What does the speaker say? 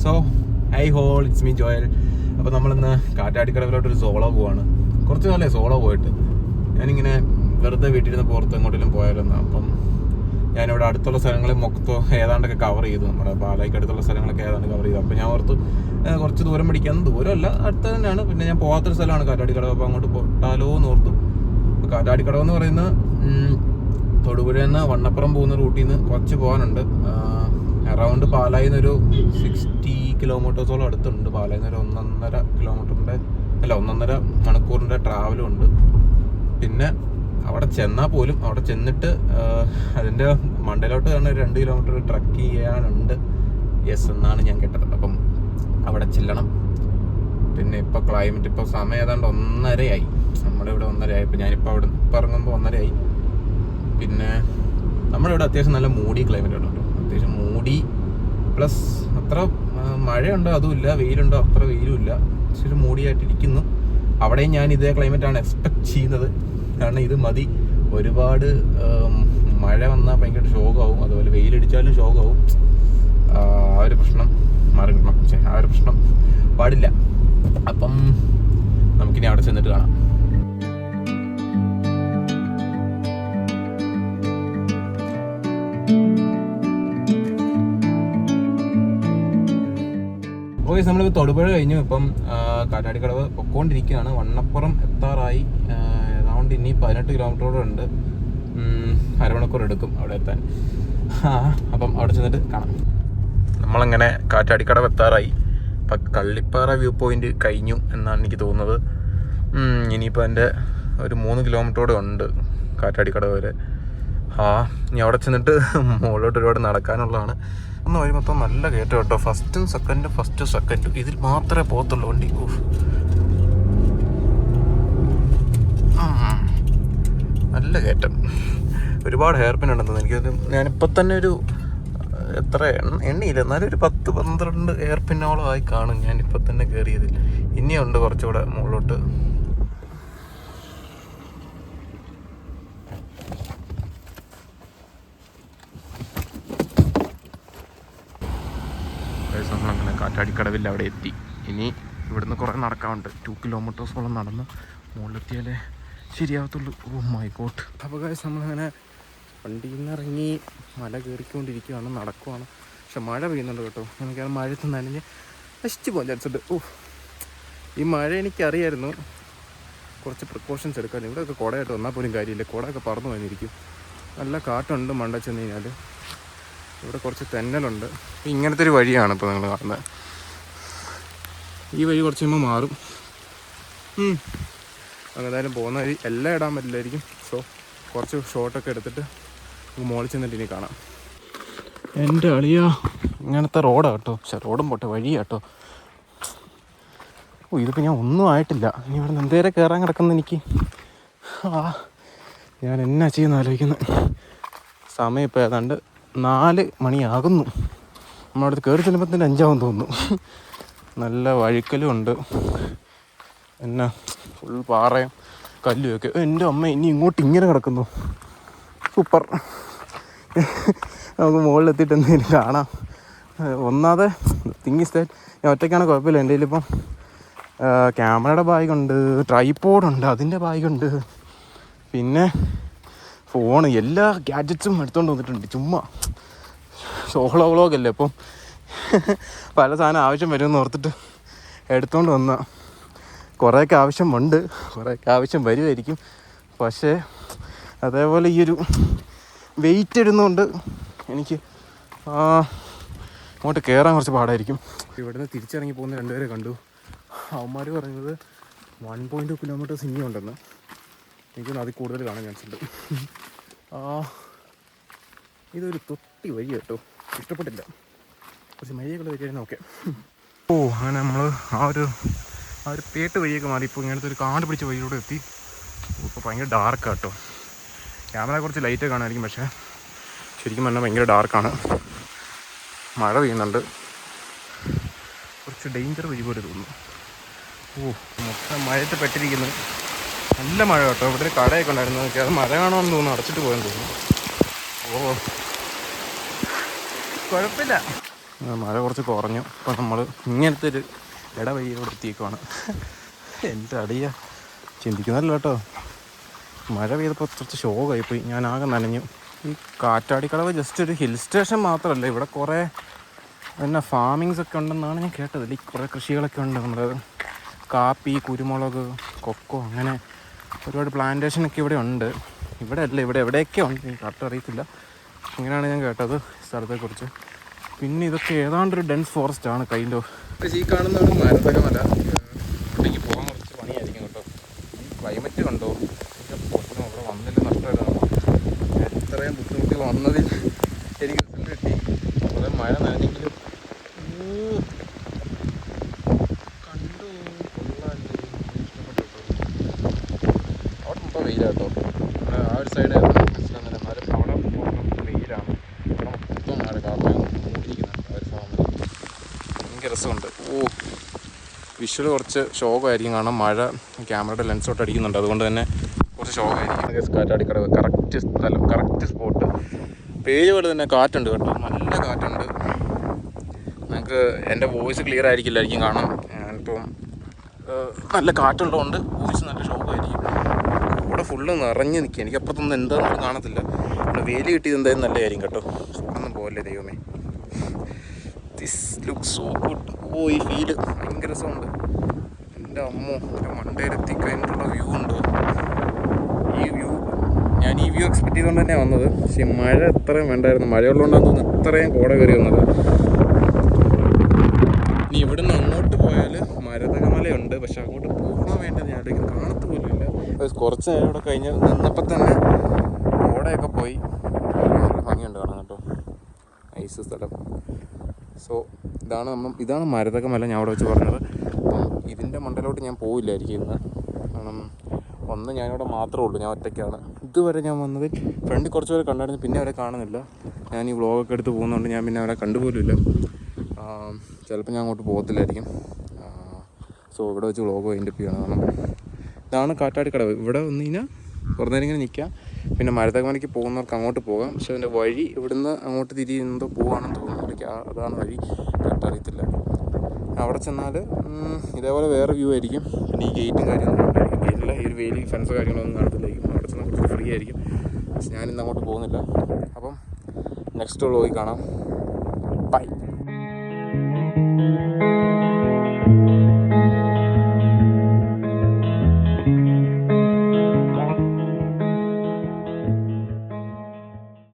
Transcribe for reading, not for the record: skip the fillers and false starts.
So hi all, it's me Joel. അപ്പോൾ നമ്മളിന്ന് കാറ്റാടിക്കടവിലോട്ടൊരു solo പോവാണ്. കുറച്ച് കാലമായി സോളോ പോയിട്ട്. ഞാനിങ്ങനെ വെറുതെ വീട്ടിലിരുന്ന് പുറത്ത് എങ്ങോട്ടെങ്കിലും പോയാലെന്ന്. അപ്പം ഞാനിവിടെ അടുത്തുള്ള സ്ഥലങ്ങളിൽ മൊത്തം ഏതാണ്ടൊക്കെ കവർ ചെയ്തു. നമ്മുടെ പാലായ്ക്ക് അടുത്തുള്ള സ്ഥലങ്ങളൊക്കെ ഏതാണ്ട് കവർ ചെയ്തു. അപ്പോൾ ഞാൻ ഓർത്ത് കുറച്ച് ദൂരം പിടിക്കാൻ, ദൂരമല്ല അടുത്ത് തന്നെയാണ്. പിന്നെ ഞാൻ പോകാത്തൊരു സ്ഥലമാണ് കാറ്റാടിക്കടവ്. അപ്പോൾ അങ്ങോട്ട് പോട്ടാലോ എന്ന് ഓർത്തു. അപ്പോൾ കാറ്റാടിക്കടവ് എന്ന് പറയുന്നത് തൊടുപുഴയിൽ നിന്ന് വണ്ണപ്പുറം പോകുന്ന റൂട്ടിൽ നിന്ന് കുറച്ച് പോകാനുണ്ട്. അറൗണ്ട് പാലായിൽ നിന്നൊരു 60 കിലോമീറ്റേഴ്സോളം അടുത്തുണ്ട്. പാലായിൽ നിന്ന് ഒരു 1.5 മണിക്കൂറിൻ്റെ ട്രാവലും ഉണ്ട്. പിന്നെ അവിടെ ചെന്നാൽ പോലും അവിടെ ചെന്നിട്ട് അതിൻ്റെ മണ്ടയിലോട്ട് തന്നെ 2 കിലോമീറ്റർ ട്രക്ക് ചെയ്യാനുണ്ട് എന്നാണ് ഞാൻ കേട്ടത്. അപ്പം അവിടെ ചെല്ലണം. പിന്നെ ഇപ്പോൾ ക്ലൈമറ്റ്, ഇപ്പോൾ സമയം ഏതാണ്ട് 1:30 നമ്മളിവിടെ 1:30 ഇപ്പം ഞാനിപ്പോൾ അവിടെ ഇറങ്ങുമ്പോൾ 1:30. പിന്നെ നമ്മളിവിടെ അത്യാവശ്യം നല്ല മൂടി ക്ലൈമറ്റ് ഉണ്ട് കേട്ടോ. അത്യാവശ്യം മൂടി പ്ലസ് അത്ര മഴയുണ്ടോ അതുമില്ല, വെയിലുണ്ടോ അത്ര വെയിലുമില്ല, പക്ഷെ മൂടിയായിട്ടിരിക്കുന്നു. അവിടെയും ഞാൻ ഇതേ ക്ലൈമറ്റാണ് എക്സ്പെക്ട് ചെയ്യുന്നത്. കാരണം ഇത് മതി. ഒരുപാട് മഴ വന്നാൽ ഭയങ്കര ഷോക്കാവും, അതുപോലെ വെയിലടിച്ചാലും ഷോക്കാവും. ആ ഒരു പ്രശ്നം മാറിക്കണം. പക്ഷേ ആ ഒരു പ്രശ്നം പാടില്ല. അപ്പം നമുക്കിനി അവിടെ ചെന്നിട്ട് കാണാം. ഓക്കെ, നമ്മളിപ്പോൾ തൊടുപുഴ കഴിഞ്ഞു. ഇപ്പം കാറ്റാടിക്കടവ് പൊക്കോണ്ടിരിക്കുകയാണ്. വണ്ണപ്പുറം എത്താറായി. അറൗണ്ട് ഇനി 18 കിലോമീറ്ററോടെ ഉണ്ട്. അരമണിക്കൂർ എടുക്കും അവിടെ എത്താൻ. അപ്പം അവിടെ ചെന്നിട്ട് കാണാം. നമ്മളങ്ങനെ കാറ്റാടിക്കടവ് എത്താറായി. ഇപ്പം കള്ളിപ്പാറ വ്യൂ പോയിന്റ് കഴിഞ്ഞു എന്നാണ് എനിക്ക് തോന്നുന്നത്. ഇനിയിപ്പോൾ എൻ്റെ ഒരു 3 കിലോമീറ്ററോടെ ഉണ്ട് കാറ്റാടിക്കടവ് വരെ. ഇനി അവിടെ ചെന്നിട്ട് മുകളിലോട്ട് ഒരുപാട് നടക്കാനുള്ളതാണ്. ഒന്ന് വഴി മൊത്തം നല്ല കയറ്റം കേട്ടോ. ഫസ്റ്റും സെക്കൻഡും ഇതിൽ മാത്രമേ പോകത്തുള്ളൂ വണ്ടി. നല്ല കയറ്റം, ഒരുപാട് ഹെയർ പിൻ ഉണ്ടെന്ന് എനിക്കത്. ഞാനിപ്പോൾ തന്നെ ഒരു എത്ര എണ്ണയില്ല, എന്നാലും ഒരു 10-12 ഹെയർ പിന്നോളം ആയി കാണും ഞാനിപ്പോൾ തന്നെ കയറിയതിൽ. ഇനിയുണ്ട് കുറച്ചുകൂടെ മുകളിലോട്ട്. നമ്മളങ്ങനെ കാറ്റാടിക്കടവിൽ അവിടെ എത്തി. ഇനി ഇവിടുന്ന് കുറേ നടക്കാറുണ്ട്. 2 കിലോമീറ്റേഴ്സോളം നടന്ന് മുകളിലെത്തിയാലേ ശരിയാവത്തുള്ളൂ. Oh my God. അപ്പോൾ ഗൈസ് നമ്മളങ്ങനെ വണ്ടിയിൽ നിന്ന് ഇറങ്ങി മല കയറിക്കൊണ്ടിരിക്കുകയാണ്, നടക്കുവാണ്. പക്ഷെ മഴ പെയ്യുന്നുണ്ട് കേട്ടോ. എനിക്കത് മഴത്ത് നനഞ്ഞ് നശിച്ച് പോകാൻ ചാൻസുണ്ട്. ഈ മഴ എനിക്കറിയായിരുന്നു. കുറച്ച് പ്രിക്കോഷൻസ് എടുക്കാൻ. ഇവിടെയൊക്കെ കുടയായിട്ട് വന്നാൽ പോലും കാര്യമില്ല, കുടയൊക്കെ പറന്നു വന്നിരിക്കും. നല്ല കാട്ടുണ്ട് മണ്ട ചെന്ന് കഴിഞ്ഞാൽ. ഇവിടെ കുറച്ച് തെന്നലുണ്ട്. ഇങ്ങനത്തെ ഒരു വഴിയാണ് ഇപ്പോൾ നിങ്ങൾ കാണുന്നത്. ഈ വഴി കുറച്ച് കഴിയുമ്പോൾ മാറും. എന്തായാലും പോകുന്ന വഴി എല്ലാം ഇടാൻ പറ്റില്ലായിരിക്കും. സോ കുറച്ച് ഷോട്ടൊക്കെ എടുത്തിട്ട് മുകളിൽ ചെന്നിട്ട് ഇനി കാണാം. എൻ്റെ അളിയാ, ഇങ്ങനത്തെ റോഡാണ് കേട്ടോ. പക്ഷേ റോഡും പോട്ടെ, വഴിയാട്ടോ. ഇതിപ്പോൾ ഞാൻ ഒന്നും ആയിട്ടില്ല. ഇനി ഇവിടെ എന്തേരം കയറാൻ കിടക്കുന്ന എനിക്ക്. ഞാൻ എന്നാ ചെയ്യുന്ന ആലോചിക്കുന്നത്. സമയം ഇപ്പോൾ ഏതാണ്ട് 4 മണിയാകുന്നു. നമ്മളവിടുത്തെ കയറി ചെല്ലുമ്പോൾ 5 ആവും തോന്നുന്നു. നല്ല വഴുക്കലും ഉണ്ട്. എന്നാ ഫുൾ പാറയും കല്ലുമൊക്കെ. എൻ്റെ അമ്മ, ഇനി ഇങ്ങോട്ട് ഇങ്ങനെ കിടക്കുന്നു. സൂപ്പർ. നമുക്ക് മുകളിലെത്തിയിട്ട് എന്തെങ്കിലും കാണാം. ഒന്നാമതെ തിങ്സ് ദാറ്റ് ഞാൻ ഒറ്റയ്ക്കാണ്, കുഴപ്പമില്ല. എൻ്റെ കയ്യിലിപ്പം ക്യാമറയുടെ ബാഗുണ്ട്, ട്രൈപോഡുണ്ട്, അതിൻ്റെ ബാഗുണ്ട്, പിന്നെ ഫോണ്, എല്ലാ ഗാഡ്ജറ്റ്സും എടുത്തുകൊണ്ട് വന്നിട്ടുണ്ട്. ചുമ്മാ സോളോ വ്ളോഗല്ലേ, അപ്പം പല സാധനം ആവശ്യം വരുമെന്ന് ഓർത്തിട്ട് എടുത്തുകൊണ്ട് വന്ന. കുറേയൊക്കെ ആവശ്യമുണ്ട്, കുറേയൊക്കെ ആവശ്യം വരുമായിരിക്കും. പക്ഷേ അതേപോലെ ഈ ഒരു വെയിറ്റ് ഇടുന്നതുകൊണ്ട് എനിക്ക് അങ്ങോട്ട് കയറാൻ കുറച്ച് പാടായിരിക്കും. ഇവിടുന്ന് തിരിച്ചിറങ്ങി പോകുന്ന 2 പേരെ കണ്ടു. അവന്മാർ പറയുന്നത് 1.2 കിലോമീറ്റേഴ്സ് ഇനിയുണ്ടെന്ന്. എനിക്കൊന്ന് അതിൽ കൂടുതൽ കാണാൻ ചാൻസ് ഉണ്ട്. ഇതൊരു തൊട്ടി വഴി കേട്ടോ, ഇഷ്ടപ്പെട്ടില്ല. കുറച്ച് മഴയൊക്കെ വരികയായിരുന്നു. ഓക്കെ. അങ്ങനെ നമ്മൾ ആ ഒരു പേട്ട് വഴിയൊക്കെ മാറി ഇപ്പോൾ ഇങ്ങനത്തെ ഒരു കാട് പിടിച്ച വഴിയിലൂടെ എത്തി. ഇപ്പോൾ ഭയങ്കര ഡാർക്കാണ് കേട്ടോ. ക്യാമറ കുറച്ച് ലൈറ്റ് കാണുമായിരിക്കും, പക്ഷേ ശരിക്കും പറഞ്ഞാൽ ഭയങ്കര ഡാർക്കാണ്. മഴ പെയ്യുന്നുണ്ട്. കുറച്ച് ഡേഞ്ചർ വഴി പോലെ തോന്നുന്നു. മൊത്തം മഴയത്ത് പെട്ടിരിക്കുന്നു. നല്ല മഴ കേട്ടോ. ഇവിടെ ഒരു കടയൊക്കെ ഉണ്ടായിരുന്നു. അത് മഴ കാണുമെന്ന് തോന്നുന്നു, അടച്ചിട്ട് പോയെന്ന് തോന്നുന്നു. കുഴപ്പമില്ല. മഴ കുറച്ച് കുറഞ്ഞു. അപ്പോൾ നമ്മൾ ഇങ്ങനത്തെ ഒരു ഇടവഴിയോടെ എത്തിയേക്കുവാണ്. എൻ്റെ അടിയ ചിന്തിക്കുന്നതല്ല കേട്ടോ, മഴ പെയ്തപ്പോൾ കുറച്ച് ഷോക്കായിപ്പോയി. ഞാൻ ആകെ നനഞ്ഞു. ഈ കാറ്റാടിക്കടവ് ജസ്റ്റ് ഒരു ഹിൽ സ്റ്റേഷൻ മാത്രമല്ല, ഇവിടെ കുറേ പിന്നെ ഫാമിങ്സ് ഒക്കെ ഉണ്ടെന്നാണ് ഞാൻ കേട്ടത്. ഈ കുറേ കൃഷികളൊക്കെ ഉണ്ട്. നമ്മുടെ കാപ്പി, കുരുമുളക്, കൊക്കോ, അങ്ങനെ ഒരുപാട് പ്ലാന്റേഷനൊക്കെ ഇവിടെ ഉണ്ട്. ഇവിടെ അല്ല, ഇവിടെ എവിടെയൊക്കെ ഉണ്ട്, എനിക്ക് കറക്റ്റ് അറിയത്തില്ല. ഇങ്ങനെയാണ് ഞാൻ കേട്ടത് സ്ഥലത്തെക്കുറിച്ച്. പിന്നെ ഇതൊക്കെ ഏതാണ്ടൊരു ഡെൻസ് ഫോറസ്റ്റ് ആണ് കൈൻഡ് ഓഫ്. ഈ കാണുന്നതാണ് മരതകമല. അങ്ങോട്ടേക്ക് പോകാൻ കുറച്ച് പണിയായിരിക്കും കേട്ടോ. ഈ ക്ലൈമറ്റ് കണ്ടോ, ഇവിടെ വന്നില്ല, നഷ്ടമായിരുന്നു. എത്രയും ബുദ്ധിമുട്ടി വന്നതിൽ എനിക്ക് റിസൾട്ട് കിട്ടി. കുറേ മഴ നനഞ്ഞെങ്കിലും കണ്ടു കൊള്ളാല്ലേ, ഇഷ്ടപ്പെട്ടു കേട്ടോ. അവിടെ മുമ്പ് വെയിലാട്ടോ, ആ ഒരു സൈഡ് മനസ്സിലാകുന്നില്ല. എന്നാലും അവിടെ മൊത്തം വെയിലാണ്. ഇവിടെ മൊത്തം മഴ കാരണം മൂടിയിരിക്കുന്നുണ്ട്. ആ ഒരു സമയം ഭയങ്കര രസമുണ്ട്. വിഷ്വൽ കുറച്ച് ഷോക്കായിരിക്കും, കാരണം മഴ ക്യാമറയുടെ ലെൻസോട്ട് അടിക്കുന്നുണ്ട്. അതുകൊണ്ട് തന്നെ കുറച്ച് ഷോക്കായിരിക്കും. കാറ്റാടിക്കടവ് കറക്റ്റ് സ്ഥലം, കറക്റ്റ് സ്പോട്ട്. പേര് പോലെ തന്നെ കാറ്റുണ്ട് കേട്ടോ, നല്ല കാറ്റുണ്ട്. നിങ്ങൾക്ക് എൻ്റെ വോയിസ് ക്ലിയർ ആയിരിക്കില്ലായിരിക്കും, കാരണം ഞാനിപ്പം നല്ല കാറ്റുള്ളതുകൊണ്ട് വോയിസ് നല്ല ഷോക്കായിരിക്കും. ഇവിടെ ഫുള്ള് നിറഞ്ഞ് നിൽക്കുക. എനിക്ക് അപ്പുറത്തൊന്നും എന്താണെന്ന് കാണത്തില്ല. ഇവിടെ വേലി കിട്ടിയത് എന്തായാലും നല്ലതായിരിക്കും കേട്ടോ. ഒന്നും പോകല്ലേ ദൈവമേ. This look so good. ഈ ഫീല് ഭയങ്കര രസമുണ്ട്. എൻ്റെ അമ്മോ, ഒരു മണ്ടയിലെത്തി കഴിഞ്ഞിട്ടുള്ള വ്യൂ ഉണ്ട്. ഞാൻ ഈ വ്യൂ എക്സ്പെക്ട് ചെയ്തുകൊണ്ട് തന്നെയാണ് വന്നത്. പക്ഷേ മഴ എത്രയും വേണ്ടായിരുന്നു. മഴയുള്ളതുകൊണ്ടാന്ന് തോന്നുന്നു ഇത്രയും കോട കയറി വന്നത്. ഇനി ഇവിടുന്ന് അങ്ങോട്ട് പോയാൽ മരതകമലയുണ്ട്, പക്ഷെ അങ്ങോട്ട് പോകാൻ വേണ്ടത് ഞാൻ ഇടയ്ക്ക് കാണത്ത് പോലും ഇല്ല. കുറച്ച് നേരം ഇവിടെ കഴിഞ്ഞ് നിന്നപ്പോൾ തന്നെ കോടയൊക്കെ പോയി. നല്ല ഭംഗിയുണ്ട് കാണാൻ കേട്ടോ, ഐസ് സ്ഥലം. സോ ഇതാണ് മരതകമല ഞാൻ അവിടെ വെച്ച് പറഞ്ഞത്. അപ്പം ഇതിൻ്റെ മണ്ടയിലോട്ട് ഞാൻ പോവില്ലായിരിക്കും ഇന്ന്. കാരണം ഒന്ന് ഞാനിവിടെ മാത്രമേ ഉള്ളൂ, ഞാൻ ഒറ്റയ്ക്കാണ്. ഇതുവരെ ഞാൻ വന്നത് ഫ്രണ്ട് കുറച്ച് പേരെ കണ്ടായിരുന്നു, പിന്നെ അവരെ കാണുന്നില്ല. ഞാൻ ഈ വ്ളോഗൊക്കെ എടുത്ത് പോകുന്നതുകൊണ്ട് ഞാൻ പിന്നെ അവരെ കണ്ടുപോലുമില്ല. ചിലപ്പോൾ ഞാൻ അങ്ങോട്ട് പോകത്തില്ലായിരിക്കും. സോ ഇവിടെ വെച്ച് വ്ളോഗ് വൈൻഡപ്പ് ചെയ്യണം. കാരണം ഇതാണ് കാറ്റാടിക്കടവ്. ഇവിടെ വന്നു കഴിഞ്ഞാൽ കുറേ നേരം ഇങ്ങനെ നിൽക്കാം. പിന്നെ മരതകമലയ്ക്ക് പോകുന്നവർക്ക് അങ്ങോട്ട് പോകാം. പക്ഷെ അതിൻ്റെ വഴി ഇവിടുന്ന് അങ്ങോട്ട് തിരിയുന്നതോ പോകാണെന്ന് തോന്നുന്നു. അതാണ് വഴി, കറക്റ്റ് അറിയത്തില്ല. അവിടെ ചെന്നാൽ ഇതേപോലെ വേറെ വ്യൂ ആയിരിക്കും. പിന്നെ ഈ ഗേറ്റും കാര്യങ്ങളൊന്നും ഉണ്ടായിരിക്കും. ഗേറ്റില്ല, ഈ ഒരു വേലി ഫെൻസോ കാര്യങ്ങളൊന്നും കാണത്തില്ലായിരിക്കും. അവിടെ ചെന്നാൽ കുറച്ച് ഫ്രീ ആയിരിക്കും. പക്ഷെ ഞാനിന്ന് അങ്ങോട്ട് പോകുന്നില്ല. അപ്പം നെക്സ്റ്റ് വ്ളോഗിൽ കാണാം. ബൈ.